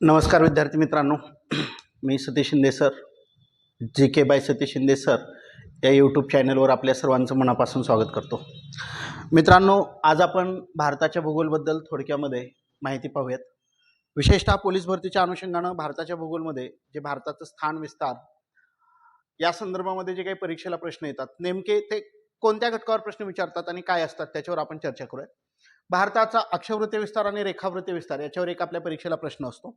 नमस्कार विद्यार्थी मित्रांनो, मी सतीश शिंदे सर, जी के बाय सतीश शिंदे सर या यूट्यूब चॅनलवर आपल्या सर्वांचं मनापासून स्वागत करतो. मित्रांनो, आज आपण भारताच्या भूगोलबद्दल थोडक्यामध्ये माहिती पाहूयात. विशेषतः पोलीस भरतीच्या अनुषंगानं भारताच्या भूगोलमध्ये जे भारताचं स्थान विस्तार या संदर्भामध्ये जे काही परीक्षेला प्रश्न येतात, नेमके ते कोणत्या घटकावर प्रश्न विचारतात आणि काय असतात त्याच्यावर आपण चर्चा करूया. भारताचा अक्षवृत्तीय विस्तार आणि रेखावृत्तीय विस्तार याच्यावर एक आपल्या परीक्षेला प्रश्न असतो.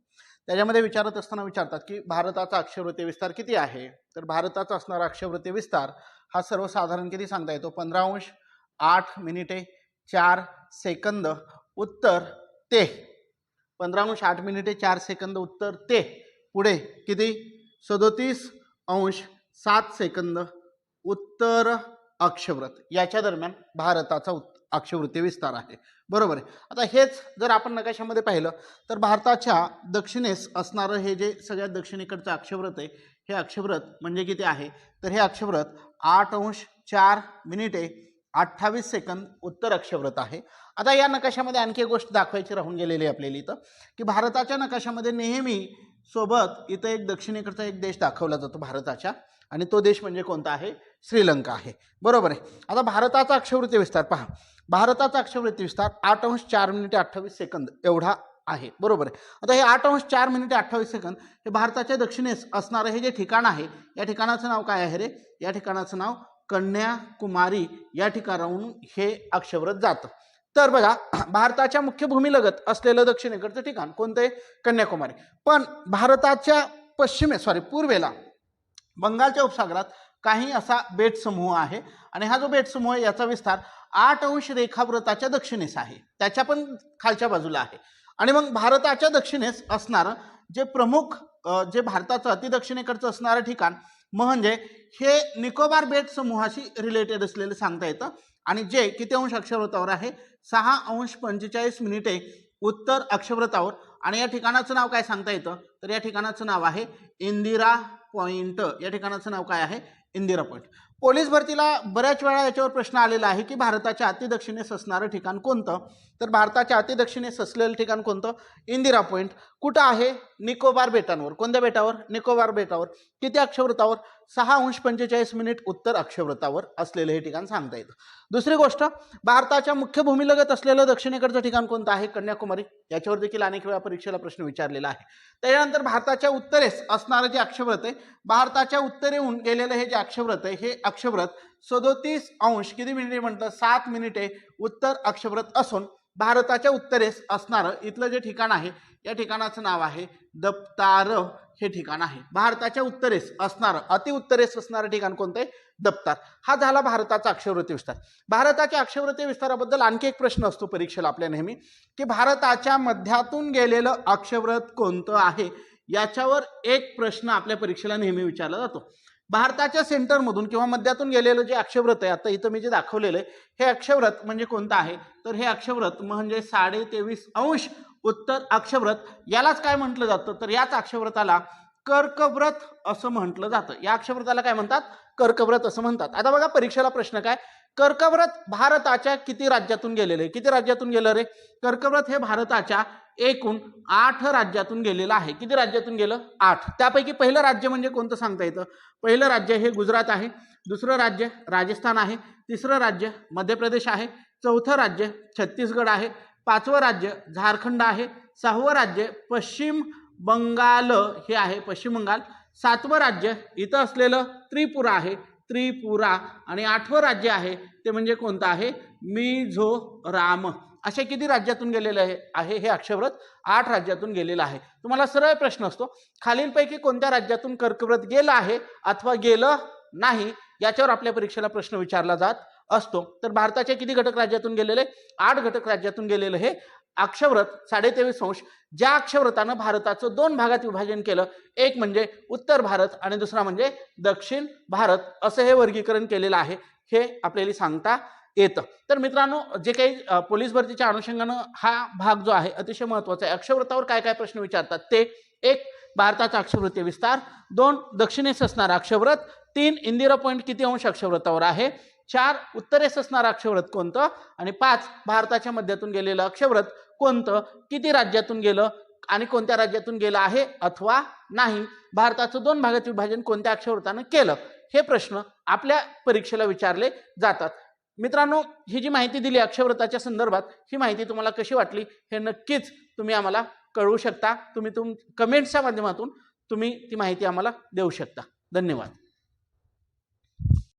त्याच्यामध्ये विचारत असताना विचारतात की भारताचा अक्षवृत्तीय विस्तार किती आहे. तर भारताचा असणारा अक्षवृत्तीय विस्तार हा सर्वसाधारण किती सांगता येतो, 15°8'4" उत्तर ते 15°8'4" उत्तर ते पुढे किती 37°7" उत्तर अक्षवृत्त याच्या दरम्यान भारताचा अक्षवृत्तीय विस्तार आहे. बरोबर आहे. आता हेच जर आपण नकाशामध्ये पाहिलं तर भारताच्या दक्षिणेस असणारं हे जे सगळ्यात दक्षिणेकडचं अक्षवृत्त आहे, हे अक्षवृत्त म्हणजे किती आहे, तर हे अक्षवृत्त 8°4'28" उत्तर अक्षवृत्त आहे. आता या नकाशामध्ये आणखी एक गोष्ट दाखवायची राहून गेलेली आहे आपल्याला इथं, की भारताच्या नकाशामध्ये नेहमी सोबत इथं एक दक्षिणेकडचा एक देश दाखवला जातो भारताच्या, आणि तो देश म्हणजे कोणता आहे, श्रीलंका आहे. बरोबर आहे. आता भारताचा अक्षवृत्तीय विस्तार पहा, भारताचा अक्षवृत्तीय विस्तार 8°4'28" एवढा आहे. बरोबर आहे. आता हे 8°4'28" हे भारताच्या दक्षिणेस असणारं हे जे ठिकाण आहे, या ठिकाणाचं नाव काय आहे रे, या ठिकाणाचं नाव कन्याकुमारी या ठिकाणाहून हे अक्षवृत्त जातं. तर बघा, भारताच्या मुख्य भूमीलगत असलेलं दक्षिणेकडचं ठिकाण कोणतं आहे, कन्याकुमारी. पण भारताच्या पूर्वेला बंगालच्या उपसागरात काही असा बेट समूह आहे, आणि हा जो बेट समूह आहे याचा विस्तार 8° रेखावृत्ताच्या दक्षिणेस आहे, त्याच्या पण खालच्या बाजूला आहे. आणि मग भारताच्या दक्षिणेस असणारं जे प्रमुख जे भारताचं अतिदक्षिणेकडचं असणारं ठिकाण म्हणजे हे निकोबार बेट समूहाशी रिलेटेड असलेलं सांगता येतं, आणि जे किती अंश अक्षवृत्तावर आहे, 6°45' उत्तर अक्षवृत्तावर. आणि या ठिकाणाचं नाव काय सांगता येतं, तर या ठिकाणाचं नाव आहे इंदिरा पॉइंट. या ठिकाणाचं नाव काय आहे, इंदिरा पॉइंट. पोलीस भरतीला बऱ्याच वेळा याच्यावर प्रश्न आलेला आहे की भारताच्या अतिदक्षिणेस असणारं ठिकाण कोणतं, तर भारताच्या अतिदक्षिणेस असलेलं ठिकाण कोणतं, इंदिरा पॉइंट. कुठं आहे, निकोबार बेटांवर. कोणत्या बेटावर, निकोबार बेटावर. किती अक्षवृत्तावर, 6°45' उत्तर अक्षवृत्तावर असलेलं हे ठिकाण सांगता येतं. दुसरी गोष्ट, भारताच्या मुख्य भूमीलगत असलेलं दक्षिणेकडचं ठिकाण कोणतं आहे, कन्याकुमारी. याच्यावर देखील अनेक वेळा परीक्षेला प्रश्न विचारलेला आहे. त्याच्यानंतर भारताच्या उत्तरेस असणारं जे अक्षवृत्त आहे, भारताच्या उत्तरेहून गेलेलं हे जे अक्षवृत्त आहे, हे अक्षवृत्त 37° किती मिनिटे म्हटलं, 7 उत्तर अक्षवृत्त असून भारताच्या उत्तरेस असणारं इथलं जे ठिकाण आहे, या ठिकाणाचं नाव आहे दप्तार हे ठिकाण आहे. भारताच्या उत्तरेस असणारं, अतिउत्तरेस असणारं ठिकाण कोणतं आहे, दप्तार. हा झाला भारताचा अक्षवृत्तीय विस्तार. भारताच्या अक्षवृत्तीय विस्ताराबद्दल आणखी एक प्रश्न असतो परीक्षेला आपल्या नेहमी, की भारताच्या मध्यातून गेलेलं अक्षवृत्त कोणतं आहे. याच्यावर एक प्रश्न आपल्या परीक्षेला नेहमी विचारला जातो. भारताच्या सेंटरमधून किंवा मध्यातून गेलेलं जे अक्षवृत्त आहे, आता इथं मी जे दाखवलेलं आहे, हे अक्षवृत्त म्हणजे कोणतं आहे, तर हे अक्षवृत्त म्हणजे 23.5° उत्तर अक्षवृत्त. यालाच काय म्हटलं जातं, तर याच अक्षवृत्ताला कर्कवृत्त असं म्हटलं जातं. या अक्षवृत्ताला काय म्हणतात, कर्कवृत्त असं म्हणतात. आता बघा परीक्षेला प्रश्न काय, कर्कवृत्त भारताच्या किती राज्यातून गेलेलं आहे, किती राज्यातून गेलं रे, कर्कवृत्त हे भारताच्या एकूण 8 राज्यातून गेलेलं आहे. किती राज्यातून गेलं, 8. त्यापैकी पहिलं राज्य म्हणजे कोणतं सांगता येतं, पहिलं राज्य हे गुजरात आहे, दुसरं राज्य राजस्थान आहे, तिसरं राज्य मध्य प्रदेश आहे, चौथं राज्य छत्तीसगड आहे, पाचवं राज्य झारखंड आहे, सहावं राज्य पश्चिम बंगाल हे आहे, पश्चिम बंगाल, सातवं राज्य इथं असलेलं त्रिपुरा आहे, त्रिपुरा, आणि 8वं राज्य आहे ते म्हणजे कोणतं आहे, मिझोराम. असे किती राज्यातून गेलेले आहे हे अक्षवृत्त, 8 राज्यातून गेलेलं आहे. तुम्हाला सरळ प्रश्न असतो, खालीलपैकी कोणत्या राज्यातून कर्कवृत्त गेलं आहे अथवा गेलं नाही, याच्यावर आपल्या परीक्षेला प्रश्न विचारला जात असतो. तर भारताच्या किती घटक राज्यातून गेलेले, 8 घटक राज्यातून गेलेलं हे अक्षवृत्त 23.5°. ज्या अक्षवृत्तानं भारताचं 2 भागात विभाजन केलं, एक म्हणजे उत्तर भारत आणि दुसरा म्हणजे दक्षिण भारत, असं हे वर्गीकरण केलेलं आहे, हे आपल्याला सांगता येतं. तर मित्रांनो, जे काही पोलीस भरतीच्या अनुषंगानं हा भाग जो आहे अतिशय महत्त्वाचा आहे. अक्षवृत्तावर काय काय प्रश्न विचारतात ते, 1 भारताचा अक्षवृत्तीय विस्तार, 2 दक्षिणेस असणारा अक्षवृत्त, 3 इंदिरा पॉइंट किती अंश अक्षवृत्तावर आहे, 4 उत्तरेस असणारं अक्षवृत्त कोणतं, आणि 5 भारताच्या मध्यातून गेलेलं अक्षवृत्त कोणतं, किती राज्यातून गेलं, आणि कोणत्या राज्यातून गेला आहे अथवा नाही, भारताचं 2 भागात विभाजन कोणत्या अक्षरवृत्तानं केलं, हे प्रश्न आपल्या परीक्षेला विचारले जातात. मित्रांनो, ही जी माहिती दिली अक्षरवृत्ताच्या संदर्भात, ही माहिती तुम्हाला कशी वाटली हे नक्कीच तुम्ही आम्हाला कळवू शकता. तुम्ही कमेंट्सच्या माध्यमातून तुम्ही ती माहिती आम्हाला देऊ शकता. धन्यवाद.